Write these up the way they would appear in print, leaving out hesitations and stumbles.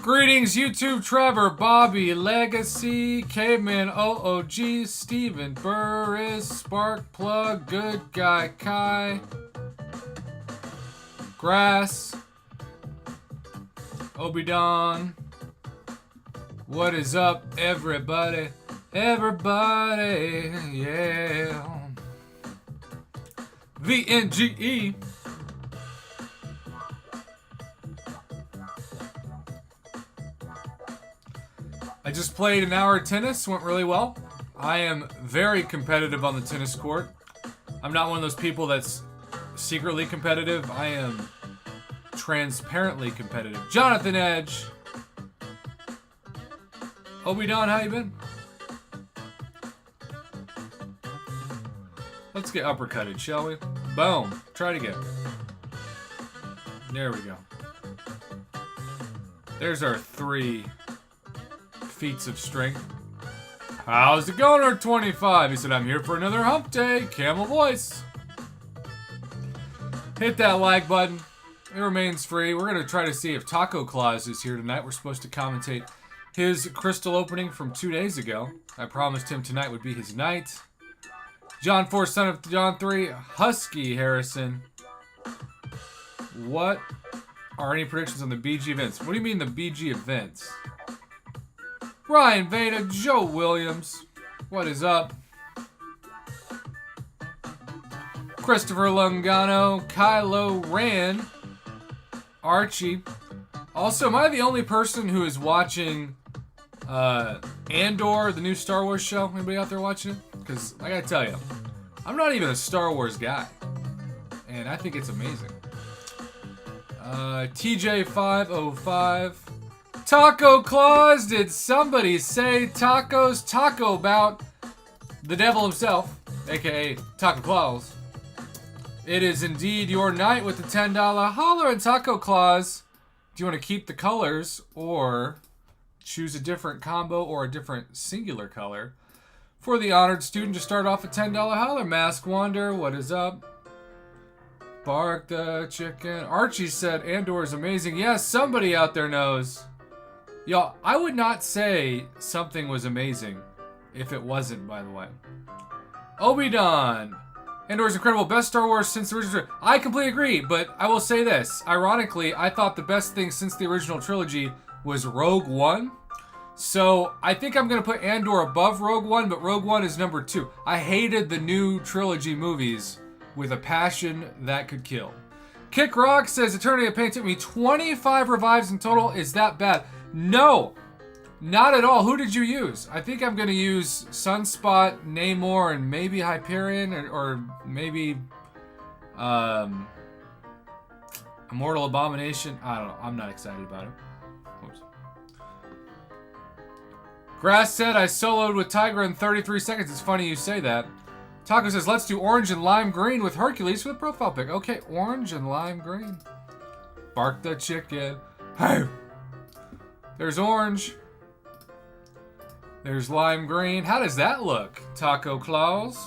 Greetings, YouTube. Trevor, Bobby, Legacy, Caveman, OOG, Steven, Burris, Sparkplug, Good Guy, Kai, Grass, Obidon. What is up, everybody? Everybody, yeah. VNGE. I just played an hour of tennis, went really well. I am very competitive on the tennis court. I'm not one of those people that's secretly competitive. I am transparently competitive. Jonathan Edge. Obidon, how you been? Let's get uppercutted, shall we? Boom. Try it again. There we go. There's our 3 feats of strength. How's it going, R25? He said, I'm here for another hump day. Camel voice. Hit that like button. It remains free. We're going to try to see if Taco Claus is here tonight. We're supposed to commentate his crystal opening from 2 days ago. I promised him tonight would be his night. John 4, son of John 3, Husky Harrison. What are any predictions on the BG events? What do you mean the BG events? Ryan Veda, Joe Williams. What is up? Christopher Lungano, Kylo Ran, Archie. Also, am I the only person who is watching Andor, the new Star Wars show? Anybody out there watching it? Because I gotta tell you, I'm not even a Star Wars guy, and I think it's amazing. TJ505, Taco Claus. Did somebody say tacos? Taco about the devil himself, aka Taco Claus. It is indeed your night with the $10 holler and Taco Claus. Do you want to keep the colors or choose a different combo or a different singular color for the honored student to start off a $10 holler? Mask Wonder, what is up? Bark the chicken. Archie said Andor is amazing. Yes, somebody out there knows. Y'all, I would not say something was amazing if it wasn't, by the way. Obidon. Andor is incredible. Best Star Wars since the original. I completely agree, but I will say this. Ironically, I thought the best thing since the original trilogy was Rogue One. So I think I'm going to put Andor above Rogue One, but Rogue One is number 2. I hated the new trilogy movies with a passion that could kill. Kick Rock says Eternity of Pain took me 25 revives in total. Is that bad? No, not at all. Who did you use? I think I'm going to use Sunspot, Namor, and maybe Hyperion, or maybe Immortal Abomination. I don't know. I'm not excited about it. Oops. Grass said I soloed with Tiger in 33 seconds. It's funny you say that. Taco says let's do orange and lime green with Hercules for the profile pic. Okay, orange and lime green. Bark the chicken. Hey. There's orange. There's lime green. How does that look, Taco Claus?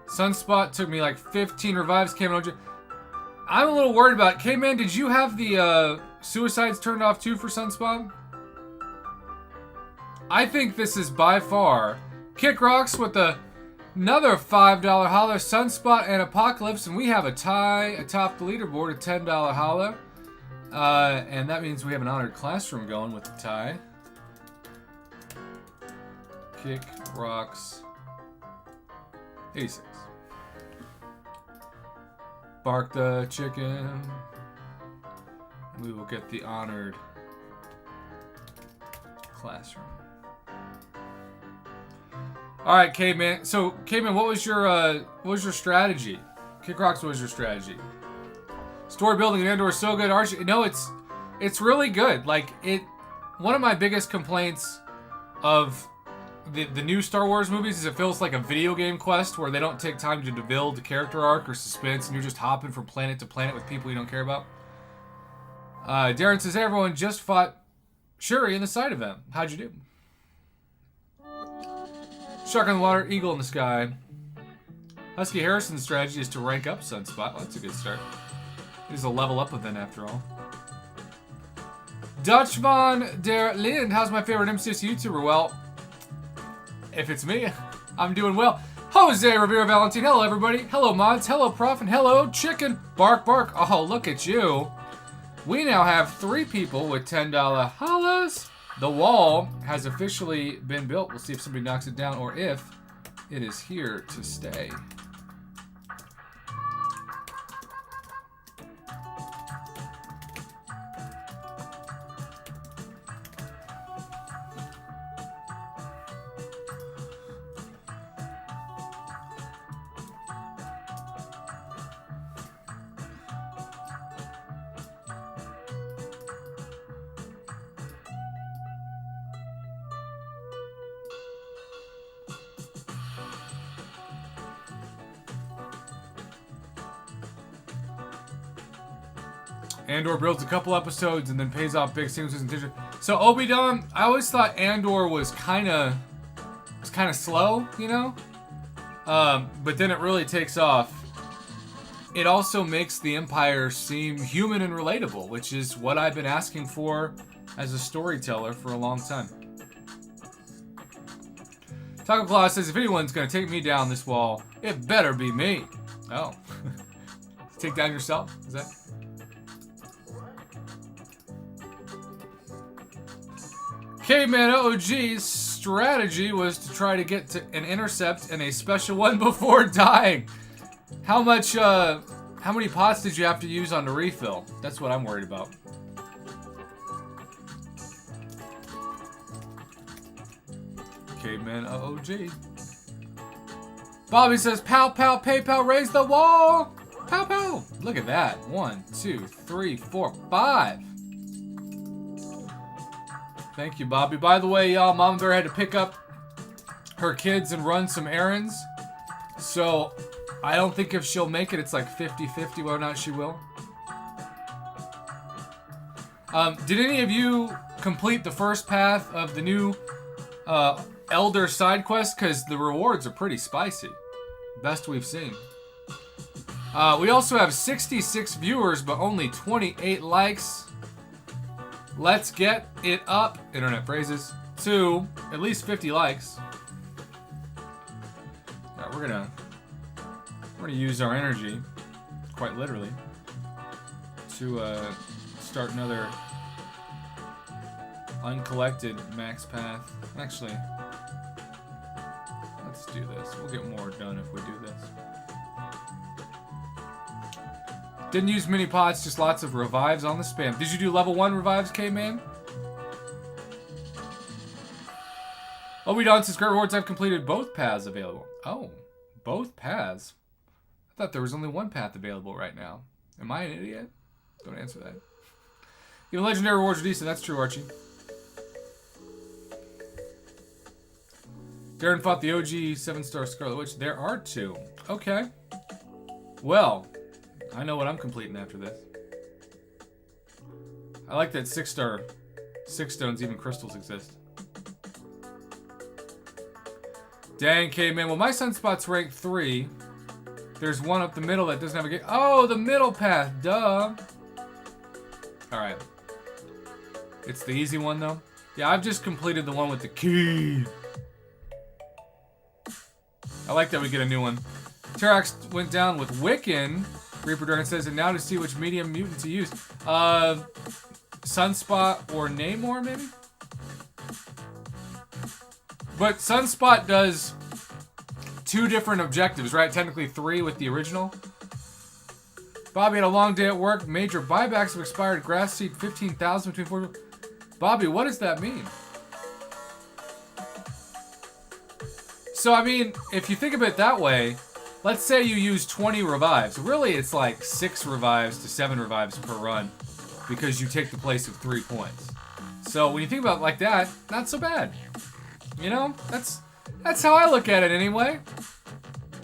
Sunspot took me like 15 revives. I'm a little worried about it. K-Man, did you have the suicides turned off too for Sunspot? I think this is by far Kick Rocks with another $5 holler, Sunspot and Apocalypse, and we have a tie atop the leaderboard, a $10 holler. And that means we have an honored classroom going with the tie. Kick Rocks 86. Bark the chicken. We will get the honored classroom. All right, Caveman. So, Caveman, what was your strategy? Kick Rocks, what was your strategy? Story building in Andor is so good. Archie, no, it's really good. Like one of my biggest complaints of the new Star Wars movies is it feels like a video game quest where they don't take time to build a character arc or suspense, and you're just hopping from planet to planet with people you don't care about. Darren says, hey, everyone just fought Shuri in the side event. How'd you do? Shark in the water, eagle in the sky. Husky Harrison's strategy is to rank up Sunspot. Well, that's a good start. It is a level up event after all. Dutchman der Lind, how's my favorite MCS YouTuber? Well, if it's me, I'm doing well. Jose Rivera Valentine, hello everybody. Hello mods, hello prof, and hello chicken. Bark bark, oh look at you. We now have 3 people with $10 hollers. The wall has officially been built. We'll see if somebody knocks it down or if it is here to stay. Andor builds a couple episodes and then pays off big sequences and digital. So Obi-Don, I always thought Andor was kind of slow, you know? But then it really takes off. It also makes the Empire seem human and relatable, which is what I've been asking for as a storyteller for a long time. Taco Claus says, if anyone's going to take me down this wall, it better be me. Oh. Take down yourself? Is that... Caveman OG's strategy was to try to get to an intercept and a special one before dying. How many pots did you have to use on the refill? That's what I'm worried about. Caveman OG. Bobby says, pow pow PayPal, raise the wall. Pow pow. Look at that. 1, 2, 3, 4, 5. Thank you, Bobby. By the way, y'all, Mama Bear had to pick up her kids and run some errands. So, I don't think if she'll make it, it's like 50-50 whether or not she will. Did any of you complete the first path of the new Elder side quest? Because the rewards are pretty spicy. Best we've seen. We also have 66 viewers, but only 28 likes. Let's get it up, internet phrases, to at least 50 likes. Right, we're gonna use our energy, quite literally, to start another uncollected max path. Actually, let's do this. We'll get more done if we do this. Didn't use many pots, just lots of revives on the spam. Did you do level 1 revives, K-Man? Obi-Don says, great rewards, I've completed both paths available. Oh, both paths? I thought there was only one path available right now. Am I an idiot? Don't answer that. Even legendary rewards are decent, that's true, Archie. Darren fought the OG 7-star Scarlet Witch. There are 2. Okay. Well, I know what I'm completing after this. I like that 6-star. 6 stones, even crystals exist. Dang, Caveman. Well, my sunspot's rank 3. There's one up the middle that doesn't have a gate. Oh, the middle path. Duh. Alright. It's the easy one, though. Yeah, I've just completed the one with the key. I like that we get a new one. Terax went down with Wiccan. Reaper Dragon says, and now to see which medium mutant to use. Sunspot or Namor, maybe? But Sunspot does 2 different objectives, right? Technically 3 with the original. Bobby had a long day at work. Major buybacks have expired. Grass seed 15,000 between 4. Bobby, what does that mean? So, I mean, if you think of it that way, let's say you use 20 revives. Really, it's like 6 revives to 7 revives per run because you take the place of 3 points. So when you think about it like that, not so bad. You know, that's how I look at it anyway.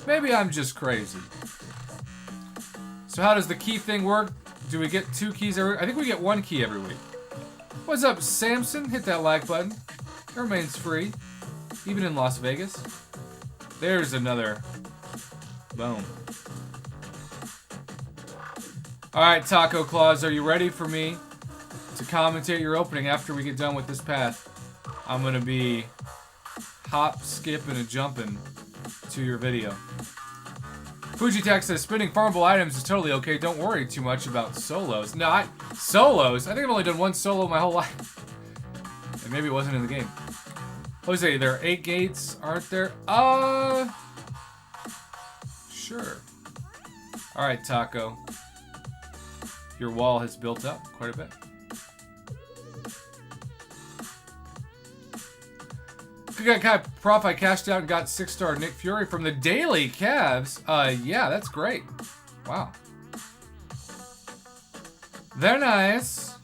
Maybe I'm just crazy. So how does the key thing work? Do we get 2 keys every week? I think we get 1 key every week. What's up, Samson? Hit that like button. It remains free, even in Las Vegas. There's another. Boom. Alright, Taco Claus, are you ready for me to commentate your opening after we get done with this path? I'm gonna be hop, skipping, and jumping to your video. Fujitech says spinning farmable items is totally okay. Don't worry too much about solos. No, solos? I think I've only done one solo my whole life. And maybe it wasn't in the game. Jose, there are 8 gates, aren't there? Sure. Alright, Taco. Your wall has built up quite a bit. Good guy, Prof, I cashed out and got 6-star Nick Fury from the Daily Cavs. Yeah, that's great. Wow. They're nice.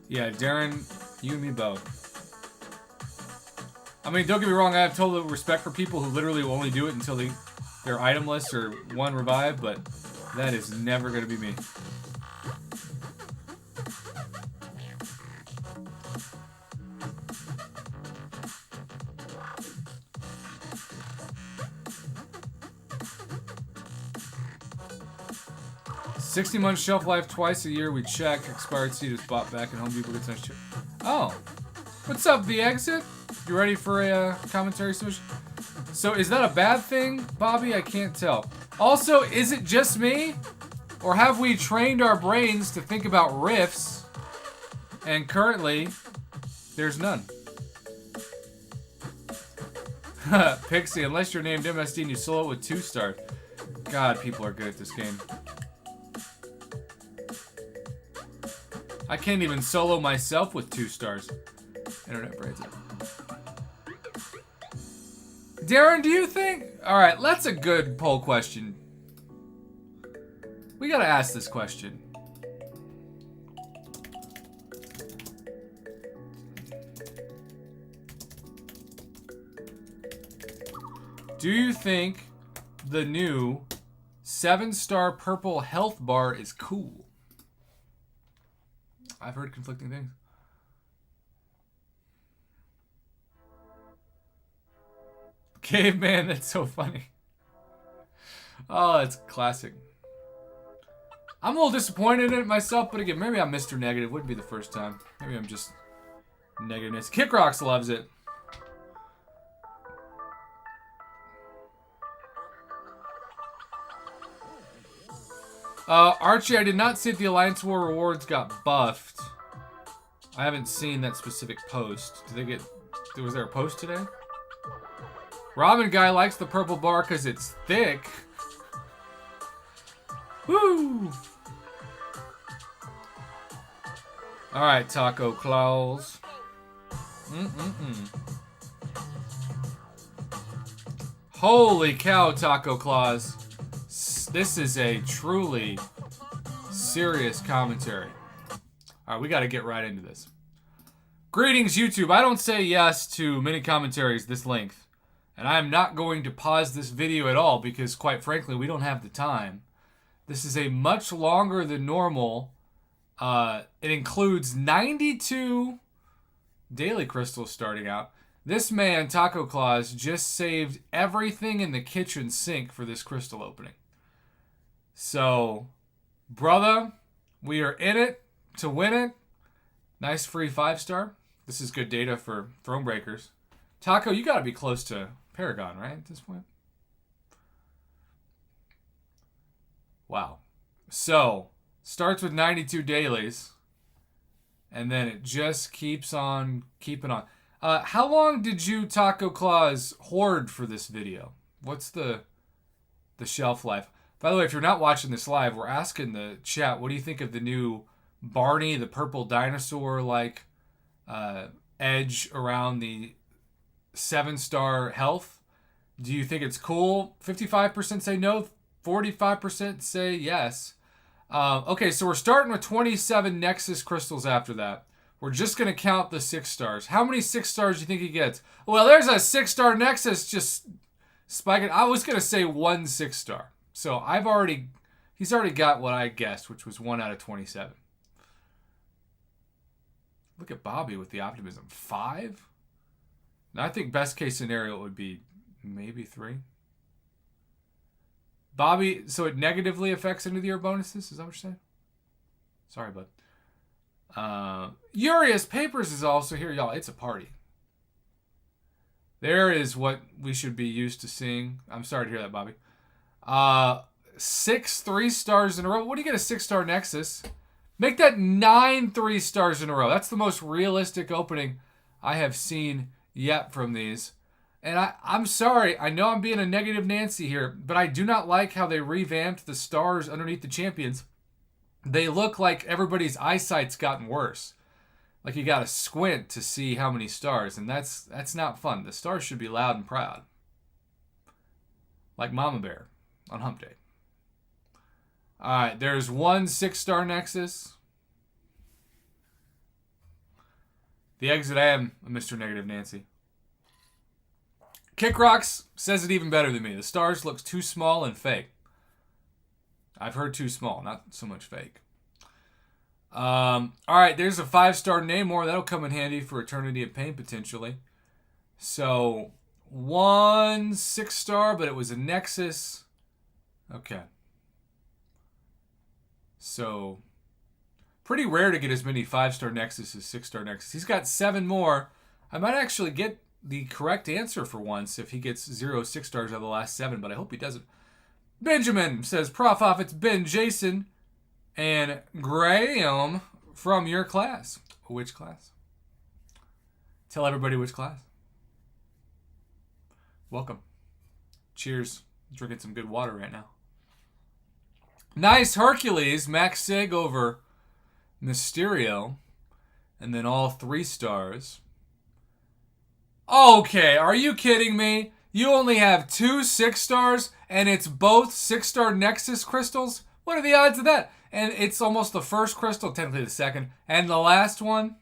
Yeah, Darren, you and me both. I mean, don't get me wrong, I have total respect for people who literally will only do it until they're itemless or one revive, but that is never going to be me. $60-month shelf life, twice a year. We check. Expired seed is bought back, and Home Depot gets nice check. Oh, what's up, The Exit? You ready for a commentary switch? So, is that a bad thing, Bobby? I can't tell. Also, is it just me, or have we trained our brains to think about riffs? And currently, there's none. Pixie, unless you're named MSD and you solo it with 2 stars. God, people are good at this game. I can't even solo myself with 2 stars. Internet braids it. Darren, do you think... Alright, that's a good poll question. We gotta ask this question. Do you think the new 7-star purple health bar is cool? I've heard conflicting things. Caveman, that's so funny. Oh, it's classic. I'm a little disappointed in it myself, but again, maybe I'm Mr. Negative. Wouldn't be the first time. Maybe I'm just negativeness. Kickrocks loves it. Archie, I did not see if the Alliance War rewards got buffed. I haven't seen that specific post. Was there a post today? Robin Guy likes the purple bar because it's thick. Woo! Alright, Taco Claus. Holy cow, Taco Claus. This is a truly serious commentary. Alright, we gotta get right into this. Greetings, YouTube. I don't say yes to many commentaries this length. And I am not going to pause this video at all because, quite frankly, we don't have the time. This is a much longer than normal. It includes 92 daily crystals starting out. This man, Taco Claus, just saved everything in the kitchen sink for this crystal opening. So, brother, we are in it to win it. Nice free 5-star. This is good data for Throne Breakers. Taco, you got to be close to Paragon, right, at this point? Wow. So, starts with 92 dailies, and then it just keeps on keeping on. How long did you, Taco Claus, hoard for this video? What's the shelf life? By the way, if you're not watching this live, we're asking the chat, what do you think of the new Barney, the purple dinosaur-like edge around the 7-star health? Do you think it's cool? 55% say no, 45% say yes. Okay, so we're starting with 27 Nexus crystals after that. We're just going to count the 6 stars. How many 6 stars do you think he gets? Well, there's a 6-star Nexus just spiking. I was going to say 1 6-star. So he's already got what I guessed, which was 1 out of 27. Look at Bobby with the optimism. 5? I think best case scenario would be maybe 3. Bobby, so it negatively affects end of the year bonuses? Is that what you're saying? Sorry, bud. Urias Papers is also here. Y'all, it's a party. There is what we should be used to seeing. I'm sorry to hear that, Bobby. 6 3-stars in a row. What do you get a 6-star Nexus? Make that 9 3-stars in a row. That's the most realistic opening I have seen yet from these. And I'm sorry. I know I'm being a negative Nancy here, but I do not like how they revamped the stars underneath the champions. They look like everybody's eyesight's gotten worse. Like you gotta squint to see how many stars, and that's not fun. The stars should be loud and proud. Like Mama Bear on Hump Day. Alright, there's 1 6-star Nexus. The exit, I am a Mr. Negative Nancy. Kick Rocks says it even better than me. The stars looks too small and fake. I've heard too small, not so much fake. Alright, there's a 5-star Namor. That'll come in handy for Eternity of Pain, potentially. So, 1 6-star, but it was a Nexus. Okay. So, pretty rare to get as many 5-star Nexus as 6-star Nexus. He's got 7 more. I might actually get the correct answer for once if he gets 0 6-stars out of the last 7, but I hope he doesn't. Benjamin says, Prof Off, it's Ben, Jason, and Graham from your class. Which class? Tell everybody which class. Welcome. Cheers. Drinking some good water right now. Nice Hercules. Max Sig over Mysterio. And then all 3 stars. Okay, are you kidding me? You only have 2 6-stars, and it's both 6-star Nexus crystals? What are the odds of that? And it's almost the first crystal, technically the second, and the last one?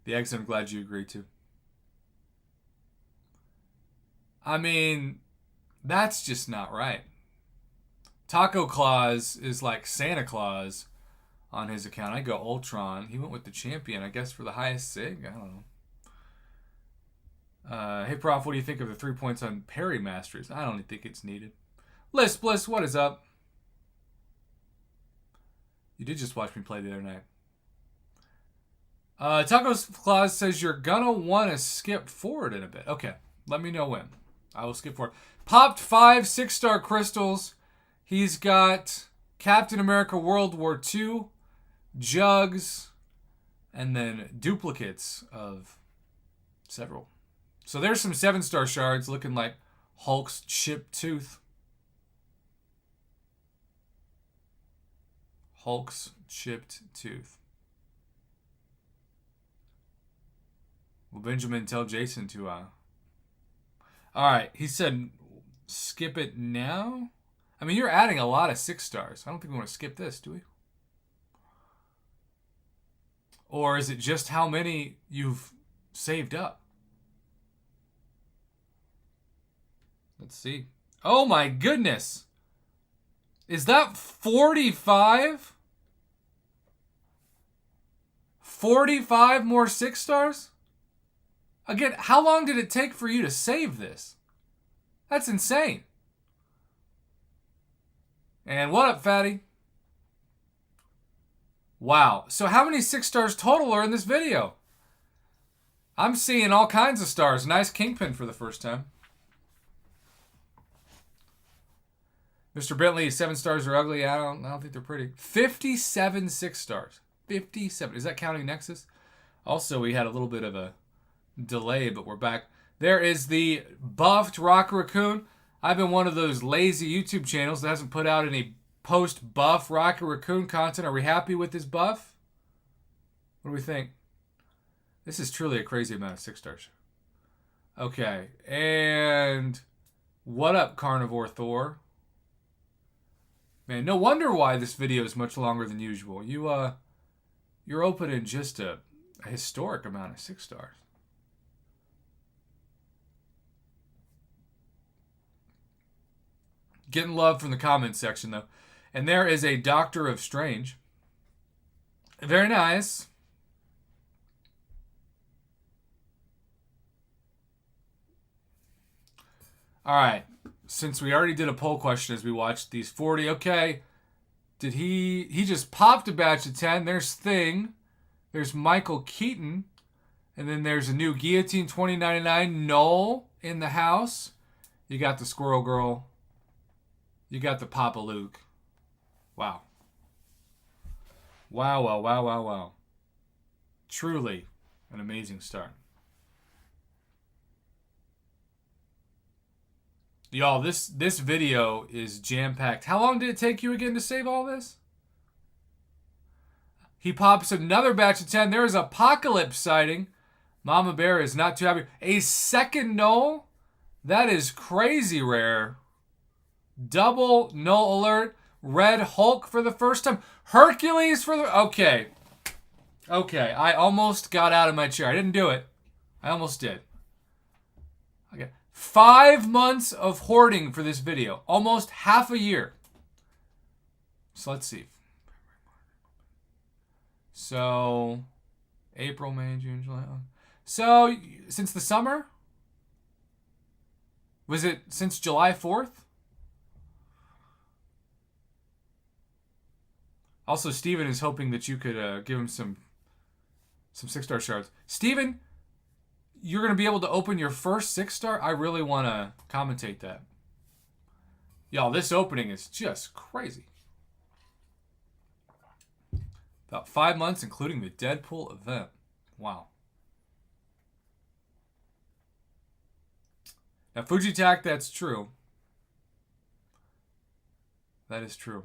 The exit, I'm glad you agreed to. I mean, that's just not right. Taco Claus is like Santa Claus on his account. I go Ultron. He went with the champion, I guess, for the highest sig. I don't know. Hey, Prof, what do you think of the 3 points on Parry Masters? I don't think it's needed. Lisp Bliss, what is up? You did just watch me play the other night. Taco Claus says you're gonna want to skip forward in a bit. Okay, let me know when. I will skip forward. Popped 5 6-star crystals. He's got Captain America World War II, jugs, and then duplicates of several. So there's some 7-star shards looking like Hulk's chipped tooth. Hulk's chipped tooth. Will Benjamin tell Jason to, Alright, he said skip it now? I mean, you're adding a lot of 6-stars. I don't think we want to skip this, do we? Or is it just how many you've saved up? Let's see. Oh my goodness! Is that 45? 45 more 6-stars? Again, how long did it take for you to save this? That's insane. And what up, fatty? Wow. So how many 6-stars total are in this video? I'm seeing all kinds of stars. Nice Kingpin for the first time. Mr. Bentley, 7 stars are ugly. I don't think they're pretty. 57 6-stars. 57. Is that counting Nexus? Also, we had a little bit of a delay, but we're back. There is the buffed Rock Raccoon. I've been one of those lazy YouTube channels that hasn't put out any post-buff Rocket Raccoon content. Are we happy with this buff? What do we think? This is truly a crazy amount of 6-stars. Okay, and what up, Carnivore Thor? Man, no wonder why this video is much longer than usual. You're opening just a historic amount of 6-stars. Getting love from the comments section, though. And there is a Doctor of Strange. Very nice. . All right. Since we already did a poll question as we watched these 40, okay. Did he just popped a batch of 10. There's Thing. There's Michael Keaton. And then there's a new Guillotine 2099 Null in the house. You got the Squirrel Girl. You got the Papa Luke. Wow. Wow, wow, wow, wow, wow. Truly an amazing start. Y'all, this video is jam-packed. How long did it take you again to save all this? He pops another batch of 10. There is Apocalypse sighting. Mama Bear is not too happy. A second null? That is crazy rare. Double null alert. Red Hulk for the first time. Hercules for the... Okay. Okay, I almost got out of my chair. I didn't do it. I almost did. Okay. 5 months of hoarding for this video. Almost half a year. So let's see. So, April, May, June, July. So, since the summer? Was it since July 4th? Also, Steven is hoping that you could give him some 6-star shards. Steven, you're going to be able to open your first 6-star? I really want to commentate that. Y'all, this opening is just crazy. About 5 months, including the Deadpool event. Wow. Now, Fujitac, that's true. That is true.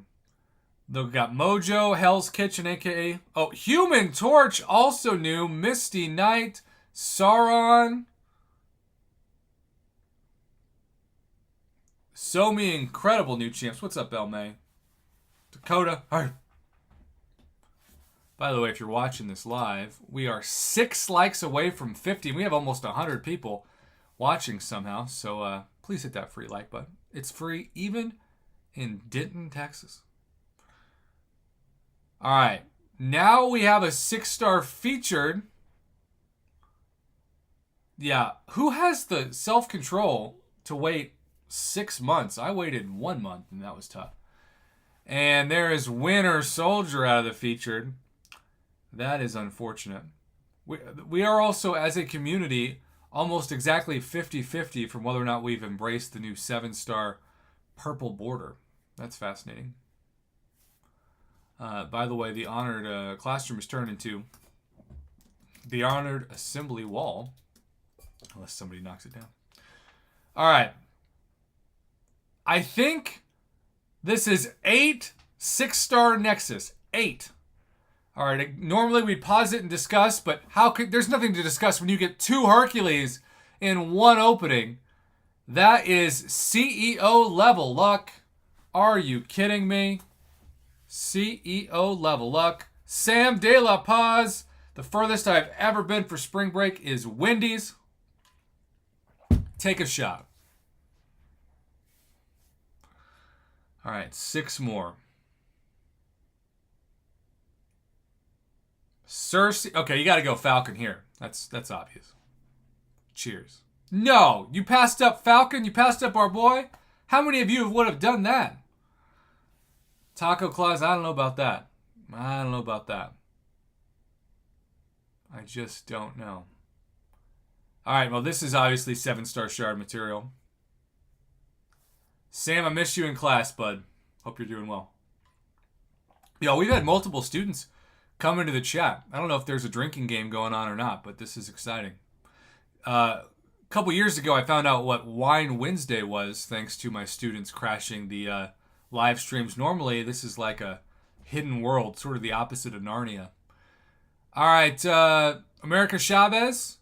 They've got Mojo, Hell's Kitchen, a.k.a. Oh, Human Torch, also new. Misty Knight, Sauron. So many incredible new champs. What's up, El May? Dakota. All right. By the way, if you're watching this live, we are 6 likes away from 50. We have almost 100 people watching somehow. So please hit that free like button. It's free even in Denton, Texas. All right. Now we have a 6-star featured. Yeah. Who has the self-control to wait 6 months? I waited 1 month, and that was tough. And there is Winter Soldier out of the featured. That is unfortunate. We are also, as a community, almost exactly 50-50 from whether or not we've embraced the new 7-star purple border. That's fascinating. By the way, the honored classroom is turned into the honored assembly wall. Unless somebody knocks it down. All right. I think this is 8 6-star Nexus. 8. All right. Normally we'd pause it and discuss, but there's nothing to discuss when you get 2 Hercules in one opening. That is CEO level luck. Are you kidding me? CEO level luck. Sam De La Paz. The furthest I've ever been for spring break is Wendy's. Take a shot. All right, 6 more. Cersei. Okay, you got to go Falcon here. That's obvious. Cheers. No, you passed up Falcon. You passed up our boy. How many of you would have done that? Taco Claus, I don't know about that. I don't know about that. I just don't know. All right, well, this is obviously 7-star shard material. Sam, I missed you in class, bud. Hope you're doing well. Yo, we've had multiple students come into the chat. I don't know if there's a drinking game going on or not, but this is exciting. A couple years ago, I found out what Wine Wednesday was, thanks to my students crashing the live streams. Normally, this is like a hidden world, sort of the opposite of Narnia. All right, America Chavez.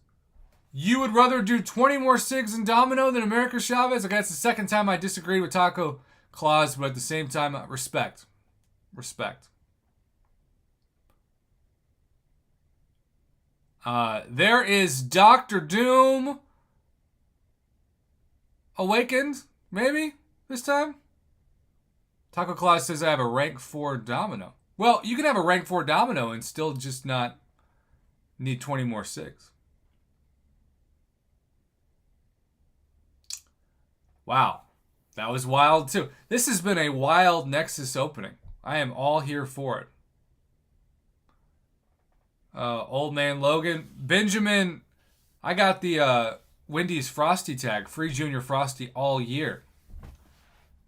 You would rather do 20 more SIGs in Domino than America Chavez? Okay, that's the second time I disagreed with Taco Claus, but at the same time, respect. Respect. There is Dr. Doom. Awakened, maybe, this time? Taco Claus says I have a rank 4 Domino. Well, you can have a rank 4 Domino and still just not need 20 more 6. Wow. That was wild too. This has been a wild Nexus opening. I am all here for it. Old Man Logan. Benjamin, I got the Wendy's Frosty tag. Free Junior Frosty all year.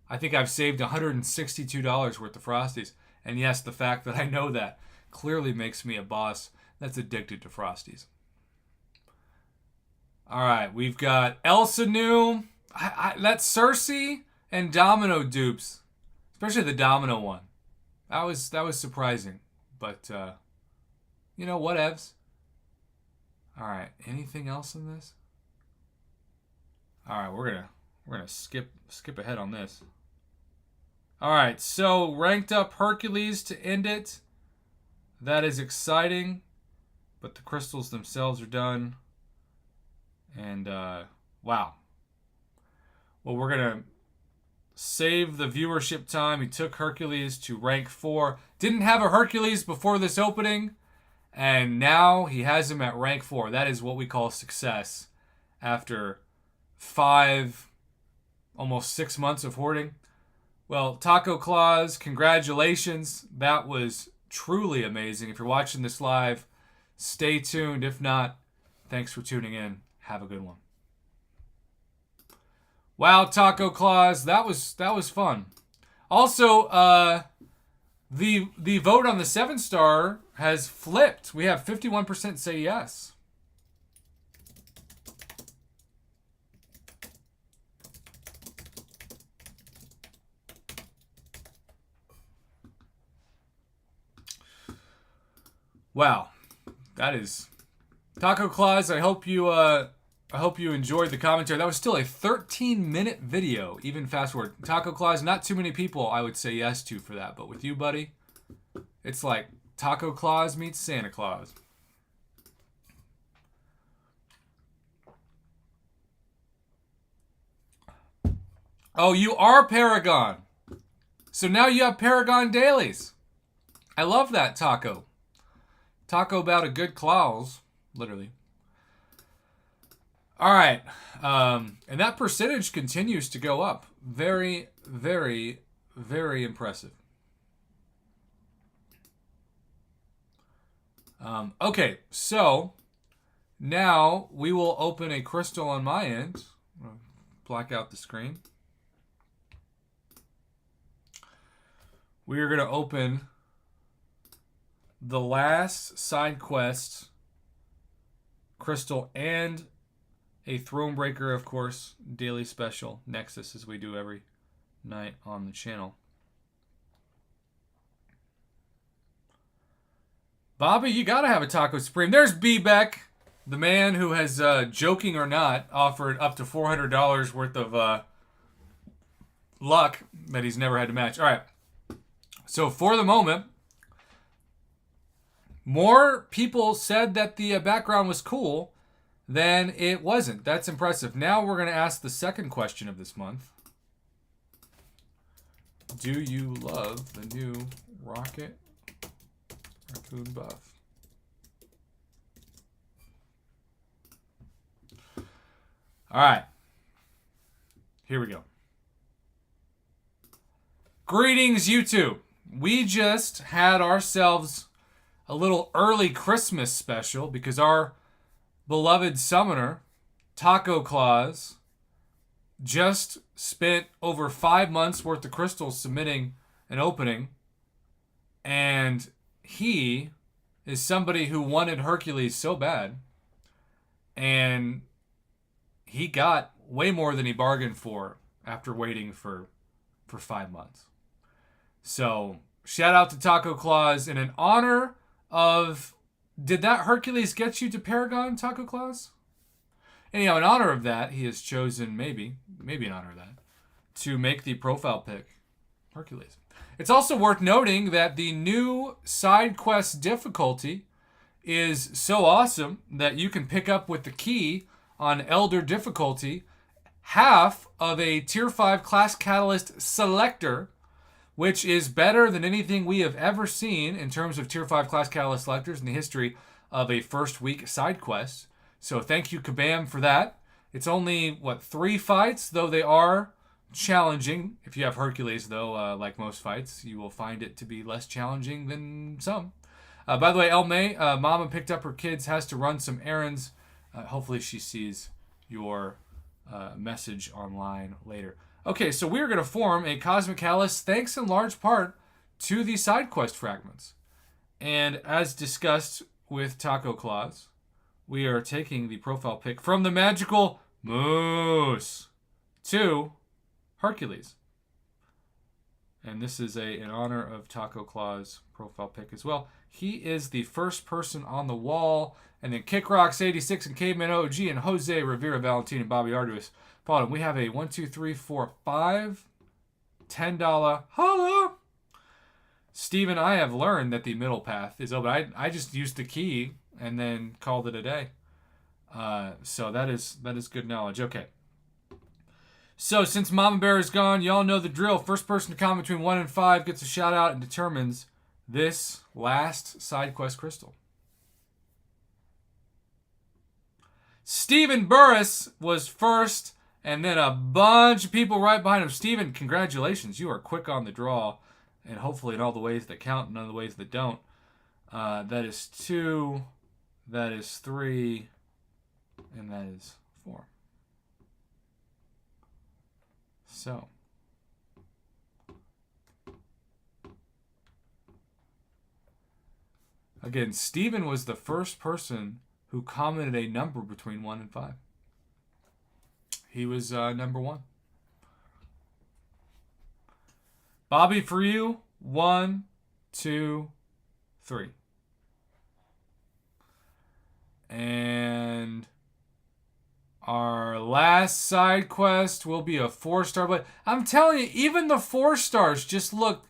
I think I've saved $162 worth of Frosties. And yes, the fact that I know that clearly makes me a boss that's addicted to Frosties. Alright, we've got Elsa New. That's Cersei and Domino dupes. Especially the Domino one. That was surprising. But you know, whatevs. Alright, anything else in this? Alright, we're gonna skip ahead on this. Alright, so ranked up Hercules to end it. That is exciting. But the crystals themselves are done. And wow. Well, we're gonna save the viewership time. He took Hercules to rank 4. Didn't have a Hercules before this opening. And now he has him at rank 4. That is what we call success after 5, almost 6 months of hoarding. Well, Taco Claus, congratulations. That was truly amazing. If you're watching this live, stay tuned. If not, thanks for tuning in. Have a good one. Wow, Taco Claus, that was fun. Also, the vote on the 7-star has flipped. We have 51% say yes. Wow, that is Taco Claus. I hope you enjoyed the commentary. That was still a 13-minute video, even fast forward. Taco Claus, not too many people I would say yes to for that, but with you, buddy, it's like Taco Claus meets Santa Claus. Oh, you are Paragon. So now you have Paragon dailies. I love that, Taco. Taco about a good Claus, literally. All right, and that percentage continues to go up. Very, very, very impressive. Okay, so now we will open a crystal on my end. Black out the screen. We are going to open the last side quest crystal and a Thronebreaker, of course, daily special Nexus, as we do every night on the channel. Bobby, you gotta have a Taco Supreme. There's B-Beck, the man who has, joking or not, offered up to $400 worth of luck that he's never had to match. All right. So for the moment, more people said that the background was cool than it wasn't. That's impressive. Now we're going to ask the second question of this month. Do you love the new Rocket Raccoon buff? All right. Here we go. Greetings, YouTube. We just had ourselves a little early Christmas special because our beloved summoner, Taco Claus, just spent over 5 months worth of crystals submitting an opening. And he is somebody who wanted Hercules so bad. And he got way more than he bargained for after waiting for 5 months. So, shout out to Taco Claus in an honor of... Did that Hercules get you to Paragon, Taco Claus? Anyhow, in honor of that, he has chosen, maybe in honor of that, to make the profile pic Hercules. It's also worth noting that the new side quest difficulty is so awesome that you can pick up with the key on Elder difficulty half of a Tier 5 Class Catalyst selector, which is better than anything we have ever seen in terms of Tier 5 Class Catalyst selectors in the history of a first week side quest. So thank you, Kabam, for that. It's only, what, 3 fights, though they are challenging. If you have Hercules, though, like most fights, you will find it to be less challenging than some. By the way, El May, Mama picked up her kids, has to run some errands. Hopefully she sees your message online later. Okay, so we're going to form a Cosmic Callus thanks in large part to the side quest fragments. And as discussed with Taco Claus, we are taking the profile pic from the magical Moose to Hercules. And this is in honor of Taco Claus profile pic as well. He is the first person on the wall. And then KickRocks86 and Caveman OG and Jose Rivera Valentin and Bobby Arduous. Followed, we have a 1, 2, 3, 4, 5 $10 holla. Steven, I have learned that the middle path is open. I just used the key and then called it a day. So that is good knowledge. Okay. So since Mama Bear is gone, y'all know the drill. First person to comment between 1 and 5 gets a shout out and determines this last side quest crystal. Stephen Burris was first, and then a bunch of people right behind him. Stephen, congratulations. You are quick on the draw, and hopefully in all the ways that count and none of the ways that don't. That is 2, that is 3, and that is 4. So. Again, Stephen was the first person who commented a number between 1 and 5. He was number 1. Bobby, for you, 1, 2, 3. And our last side quest will be a 4-star. But I'm telling you, even the 4 stars just look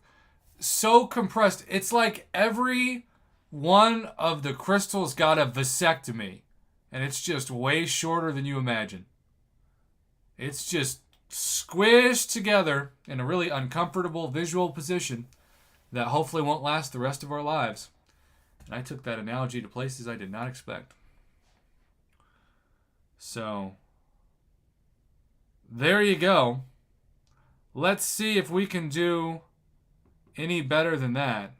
so compressed. It's like every one of the crystals got a vasectomy, and it's just way shorter than you imagine. It's just squished together in a really uncomfortable visual position that hopefully won't last the rest of our lives. And I took that analogy to places I did not expect. So, there you go. Let's see if we can do any better than that.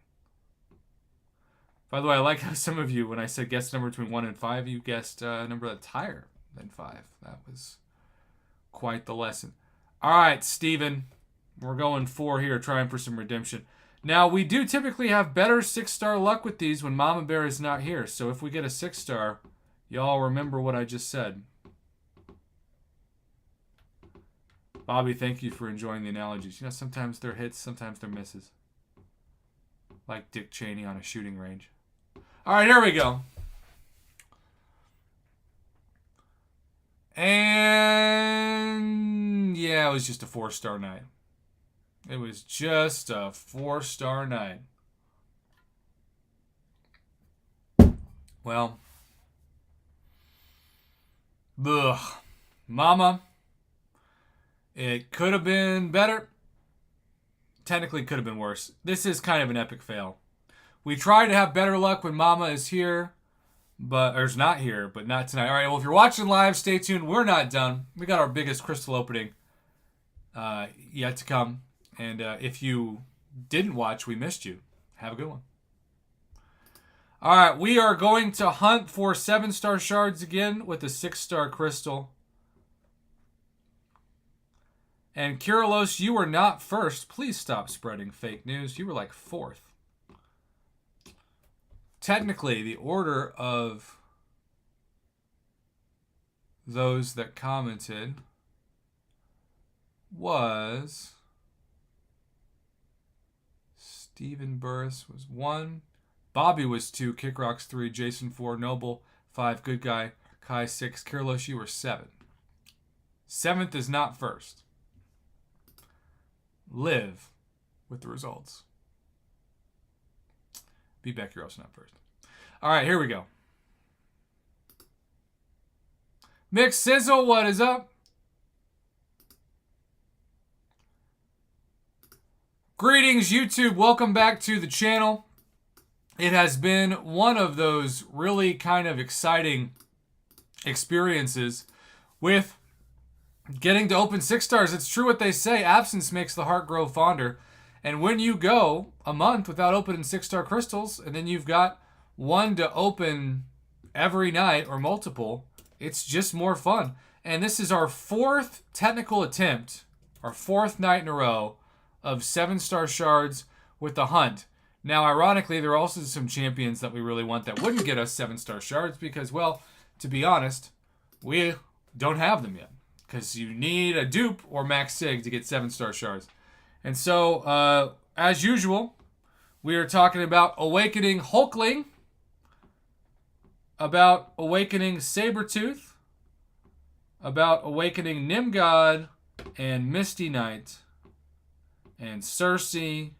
By the way, I like how some of you, when I said guess number between 1 and 5, you guessed a number that's higher than 5. That was quite the lesson. All right, Steven. We're going 4 here, trying for some redemption. Now, we do typically have better 6-star luck with these when Mama Bear is not here. So if we get a 6-star, y'all remember what I just said. Bobby, thank you for enjoying the analogies. You know, sometimes they're hits, sometimes they're misses. Like Dick Cheney on a shooting range. All right, here we go. And yeah, it was just a 4-star night. It was just a 4-star night. Well, ugh. Mama, it could have been better. Technically could have been worse. This is kind of an epic fail. We try to have better luck when Mama is here, or is not here, but not tonight. All right, well, if you're watching live, stay tuned. We're not done. We got our biggest crystal opening yet to come. And if you didn't watch, we missed you. Have a good one. All right, we are going to hunt for 7-star shards again with a 6-star crystal. And Kyrillos, you were not first. Please stop spreading fake news. You were like 4th. Technically, the order of those that commented was Stephen Burris was 1, Bobby was 2, Kickrocks 3, Jason 4, Noble 5, Good Guy, Kai 6, Kyrillos, you were 7. 7th is not first. Live with the results. Be back, you're also not first. All right, here we go. Mick Sizzle, what is up? Greetings, YouTube. Welcome back to the channel. It has been one of those really kind of exciting experiences with getting to open 6 stars. It's true what they say, absence makes the heart grow fonder. And when you go a month without opening 6-star crystals, and then you've got one to open every night or multiple, it's just more fun. And this is our 4th technical attempt, our 4th night in a row of 7-star shards with the hunt. Now, ironically, there are also some champions that we really want that wouldn't get us 7-star shards because, well, to be honest, we don't have them yet. Because you need a dupe or max sig to get 7-star shards. And so, as usual, we are talking about Awakening Hulkling, about Awakening Sabretooth, about Awakening Nimgod, and Misty Knight, and Cersei.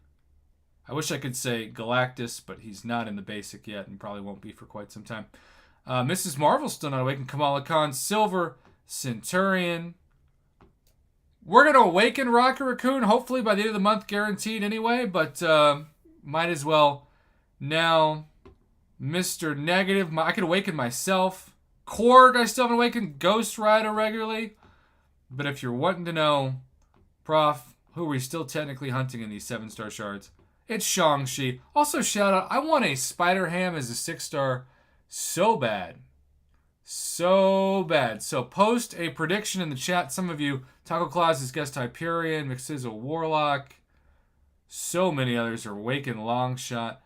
I wish I could say Galactus, but he's not in the basic yet and probably won't be for quite some time. Mrs. Marvel's still not awakened. Kamala Khan, Silver, Centurion. We're going to awaken Rocket Raccoon, hopefully by the end of the month, guaranteed anyway, but might as well now. Mr. Negative, I could awaken myself. Korg, I still haven't awakened. Ghost Rider regularly. But if you're wanting to know, Prof, who are we still technically hunting in these 7-star shards? It's Shang-Chi. Also, shout out, I want a Spider-Ham as a 6-star so bad. So bad. So post a prediction in the chat. Some of you, Taco Claus is Guest Hyperion, Mixizzle Warlock. So many others are Awaken Long Shot.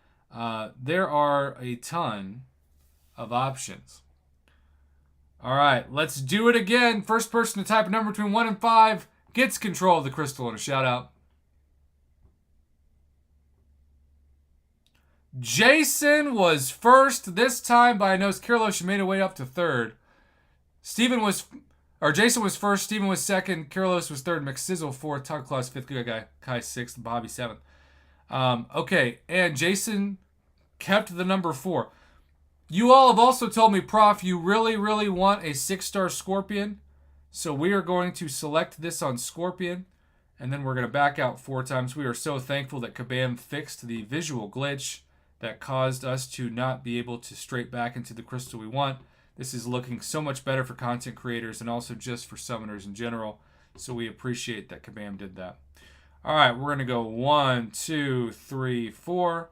There are a ton of options. All right, let's do it again. First person to type a number between 1 and 5 gets control of the crystal and a shout out. Jason was first this time by a nose. Kirillos made her way up to third. Jason was first. Steven was second. Kirillos was third. Mixizzle fourth. Taco Claus fifth. Good Guy Kai sixth. Bobby seventh. Okay, and Jason kept the number 4. You all have also told me, Prof, you really, really want a 6-star Scorpion. So we are going to select this on Scorpion. And then we're going to back out 4 times. We are so thankful that Kabam fixed the visual glitch that caused us to not be able to straight back into the crystal we want. This is looking so much better for content creators and also just for summoners in general. So we appreciate that Kabam did that. All right, we're going to go 1, 2, 3, 4.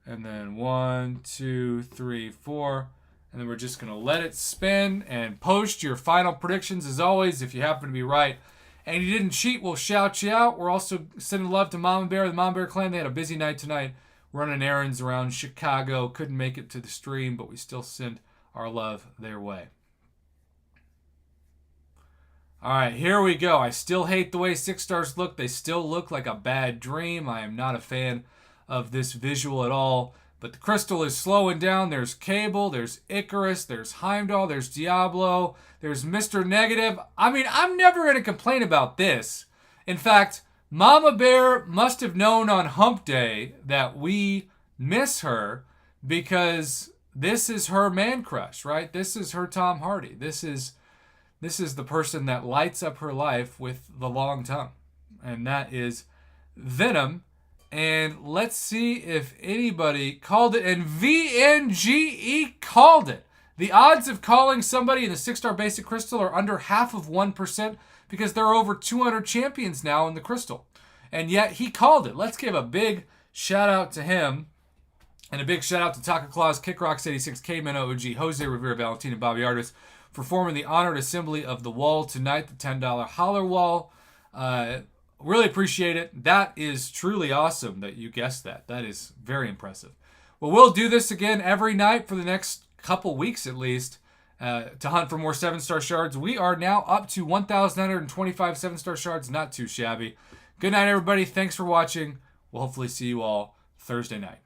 And then 1, 2, 3, 4. And then we're just going to let it spin and post your final predictions as always if you happen to be right. And you didn't cheat, we'll shout you out. We're also sending love to Mama Bear, the Mama Bear clan. They had a busy night tonight running errands around Chicago. Couldn't make it to the stream, but we still send our love their way. All right, here we go. I still hate the way 6 stars look. They still look like a bad dream. I am not a fan of this visual at all. But the crystal is slowing down. There's Cable, there's Icarus, there's Heimdall, there's Diablo, there's Mr. Negative. I mean, I'm never going to complain about this. In fact, Mama Bear must have known on Hump Day that we miss her because this is her man crush, right? This is her Tom Hardy. This is the person that lights up her life with the long tongue. And that is Venom. And let's see if anybody called it. And VNGE called it. The odds of calling somebody in the 6-star basic crystal are under half of 1% because there are over 200 champions now in the crystal. And yet he called it. Let's give a big shout out to him. And a big shout out to Taco Claus, Kickrocks86, K-Man OG, Jose Rivera, Valentina, Bobby Artis for forming the honored assembly of the wall tonight, the $10 holler wall. Really appreciate it. That is truly awesome that you guessed that. That is very impressive. Well, we'll do this again every night for the next couple weeks at least to hunt for more 7-star shards. We are now up to 1,925 7-star shards. Not too shabby. Good night, everybody. Thanks for watching. We'll hopefully see you all Thursday night.